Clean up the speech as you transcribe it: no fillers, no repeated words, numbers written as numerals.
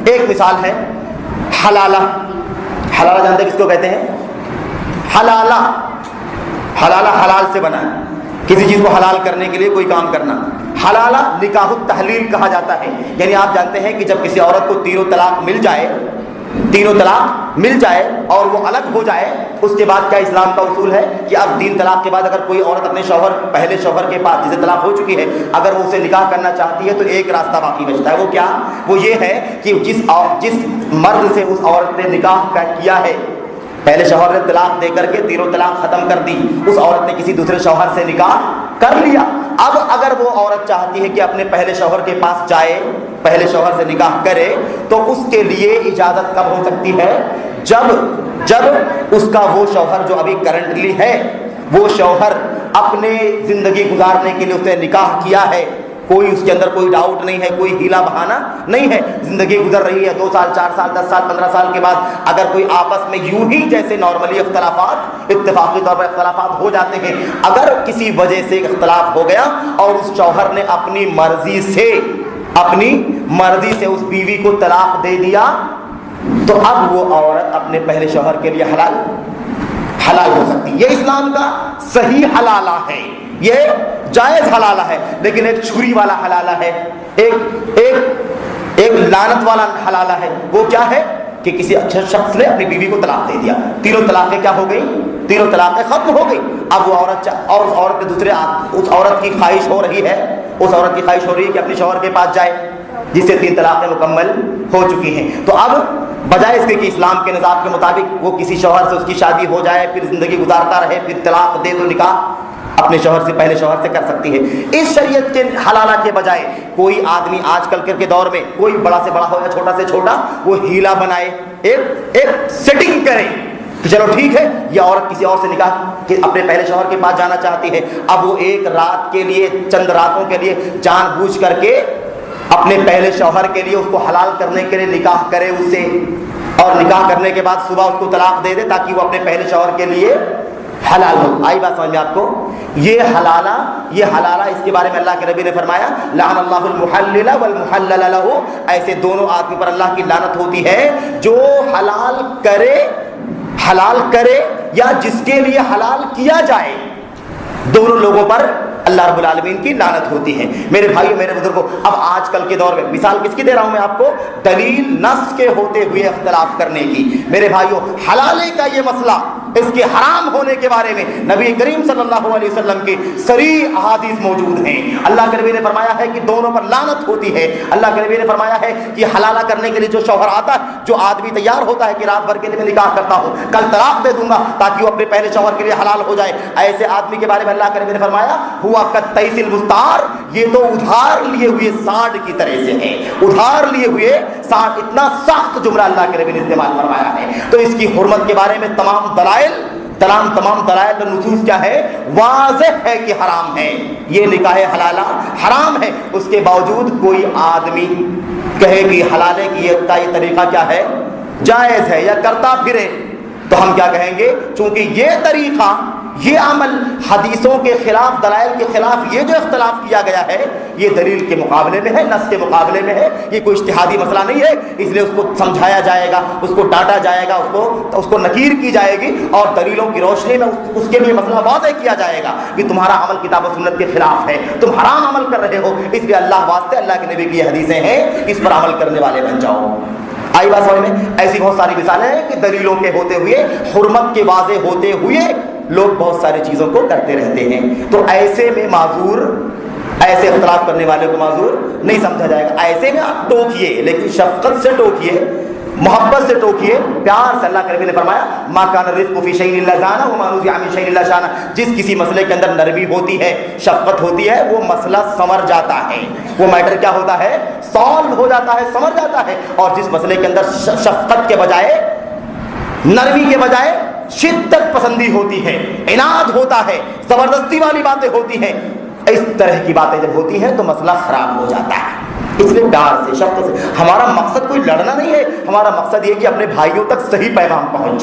ایک مثال ہے حلالہ. حلالہ جانتے ہیں کس کو کہتے ہیں؟ حلالہ. حلالہ حلال سے بنا ہے، کسی چیز کو حلال کرنے کے لیے کوئی کام کرنا. حلالہ نکاح التحلیل کہا جاتا ہے. یعنی آپ جانتے ہیں کہ جب کسی عورت کو تینوں طلاق مل جائے اور وہ الگ ہو جائے، اس کے بعد کیا اسلام کا اصول ہے کہ اب 3 طلاق کے بعد اگر کوئی عورت اپنے پہلے شوہر کے پاس جسے طلاق ہو چکی ہے اگر وہ اسے نکاح کرنا چاہتی ہے تو ایک راستہ باقی بچتا ہے. وہ کیا؟ وہ یہ ہے کہ جس مرد سے اس عورت نے نکاح کیا ہے، پہلے شوہر نے طلاق دے کر کے 3 طلاق ختم کر دی، اس عورت نے کسی دوسرے شوہر سے نکاح کر لیا. اب اگر وہ عورت چاہتی ہے کہ اپنے پہلے شوہر کے پاس جائے، پہلے شوہر سے نکاح کرے، تو اس کے لیے اجازت کب ہو سکتی ہے؟ جب اس کا وہ شوہر جو ابھی کرنٹلی ہے، وہ شوہر اپنے زندگی گزارنے کے لیے اس نے نکاح کیا ہے، کوئی اس کے اندر کوئی ڈاؤٹ نہیں ہے، کوئی ہیلا بہانہ نہیں ہے، زندگی گزر رہی ہے 2 سال 4 سال 10 سال 15 سال کے بعد اگر کوئی آپس میں یوں ہی جیسے نارملی اختلافات اتفاقی طور پر اختلافات ہو جاتے ہیں، اگر کسی وجہ سے اختلاف ہو گیا اور اس شوہر نے اپنی مرضی سے اس بیوی کو طلاق دے دیا، تو اب وہ عورت اپنے پہلے شوہر کے لیے حلال ہو سکتی. یہ اسلام کا صحیح حلالہ ہے، یہ جائز حلالہ ہے. لیکن ایک چھری والا حلالہ ہے، ایک لعنت والا حلالہ ہے. وہ کیا ہے کہ کسی اچھے شخص نے اپنی بیوی کو طلاق دے دیا، 3 طلاقیں کیا ہو گئی؟ 3 طلاقیں ختم ہو گئی. اب وہ عورت اور اس عورت کے اس عورت کی خواہش ہو رہی ہے کہ اپنے شوہر کے پاس جائے جس سے 3 طلاقیں مکمل ہو چکی ہیں. تو اب بجائے اس کے کہ اسلام کے نظام کے مطابق وہ کسی شوہر سے اس کی شادی ہو جائے، پھر زندگی گزارتا رہے، پھر طلاق دے تو نکاح اپنے پہلے شوہر سے کر سکتی ہے. اس شریعت کے حلالہ کے بجائے کوئی آدمی آج کل کے دور میں کوئی بڑا سے بڑا ہو یا چھوٹا سے چھوٹا وہ ہیلا بنائے، ایک سیٹنگ کرے کہ چلو ٹھیک ہے یہ عورت کسی اور سے نکاح کہ اپنے پہلے شوہر کے پاس جانا چاہتی ہے، اب وہ ایک رات کے لیے چند راتوں کے لیے جان بوجھ کر کے اپنے پہلے شوہر کے لیے اس کو حلال کرنے کے لیے نکاح کرے اس سے، اور نکاح کرنے کے بعد صبح اس کو طلاق دے دے تاکہ وہ اپنے پہلے شوہر کے لیے حلال ہو. آئی بات سمجھ میں آپ کو؟ یہ حلالہ اس کے بارے میں اللہ کے نبی نے فرمایا لعن اللہ المحلل والمحلل له، ایسے دونوں آدمی پر اللہ کی لعنت ہوتی ہے جو حلال کرے یا جس کے لیے حلال کیا جائے، دونوں لوگوں پر اللہ رب العالمین کی لعنت ہوتی ہے. میرے بھائیو میرے بزرگوں، اب آج کل کے دور میں مثال کس کی دے رہا ہوں میں آپ کو؟ دلیل نص کے ہوتے ہوئے اختلاف کرنے کی. میرے بھائیو حلالے کا یہ مسئلہ، اس کے حرام ہونے کے بارے میں نبی کریم صلی اللہ علیہ وسلم کی صریح احادیث موجود ہیں. اللہ کے نبی نے فرمایا ہے کہ دونوں پر لعنت ہوتی ہے. اللہ کے نبی نے فرمایا ہے کہ حلالہ کرنے کے لیے جو شوہر آتا ہے، جو آدمی تیار ہوتا ہے کہ رات بھر کے لیے میں نکاح کرتا ہوں، کل طلاق دے دوں گا تاکہ وہ اپنے پہلے شوہر کے لیے حلال ہو جائے، ایسے آدمی کے بارے میں اللہ کے نبی نے فرمایا ہوا کالتیس المستار، یہ تو ادھار لیے ہوئے سانڈ کی طرح سے ہے. ادھار لیے ہوئے سانڈ، اتنا سخت جملہ اللہ کے نبی نے استعمال فرمایا ہے. تو اس کی حرمت کے بارے میں تمام دلائل اور نصوص کیا ہے؟ واضح ہے کہ حرام ہے. یہ نکاح حلالہ حرام ہے. اس کے باوجود کوئی آدمی کہے کہ حلالے کی یہ طریقہ کیا ہے؟ جائز ہے، یا کرتا پھرے، تو ہم کیا کہیں گے؟ چونکہ یہ طریقہ، یہ عمل حدیثوں کے خلاف، دلائل کے خلاف یہ جو اختلاف کیا گیا ہے، یہ دلیل کے مقابلے میں ہے، نص کے مقابلے میں ہے، یہ کوئی اجتہادی مسئلہ نہیں ہے. اس لیے اس کو سمجھایا جائے گا، اس کو ڈانٹا جائے گا، اس کو نکیر کی جائے گی، اور دلیلوں کی روشنی میں اس کے لیے مسئلہ واضح کیا جائے گا کہ تمہارا عمل کتاب و سنت کے خلاف ہے، تم حرام عمل کر رہے ہو، اس لیے اللہ واسطے اللہ کے نبی کی یہ حدیثیں ہیں، اس پر عمل کرنے والے بن جاؤ. آئی بات سمجھ میں؟ ایسی بہت ساری مثالیں ہیں کہ دلیلوں کے ہوتے ہوئے، حرمت کے واضح ہوتے ہوئے لوگ بہت ساری چیزوں کو کرتے رہتے ہیں. تو ایسے میں معذور، ایسے اختلاف کرنے والے کو معذور نہیں سمجھا جائے گا. ایسے میں آپ ٹوکیے، لیکن شفقت سے ٹوکیے، محبت سے ٹوکیے، پیار سے. اللہ کے نبی نے فرمایا ما کان الرزق فی شیء الا زانہ وما نزع من شیء الا شانہ. جس کسی مسئلے کے اندر نرمی ہوتی ہے، شفقت ہوتی ہے، وہ مسئلہ سنور جاتا ہے، وہ میٹر کیا ہوتا ہے؟ سالو ہو جاتا ہے، سنور جاتا ہے. اور جس مسئلے کے اندر شفقت کے بجائے، نرمی کے بجائے شدت پسندی ہوتی ہے، عناد ہوتا ہے، زبردستی والی باتیں ہوتی ہیں، اس طرح کی باتیں جب ہوتی ہیں تو مسئلہ خراب ہو جاتا ہے. اس لیے پیار سے، شفقت سے. ہمارا مقصد کوئی لڑنا نہیں ہے، ہمارا مقصد یہ کہ اپنے بھائیوں تک صحیح پیغام پہنچ جائے.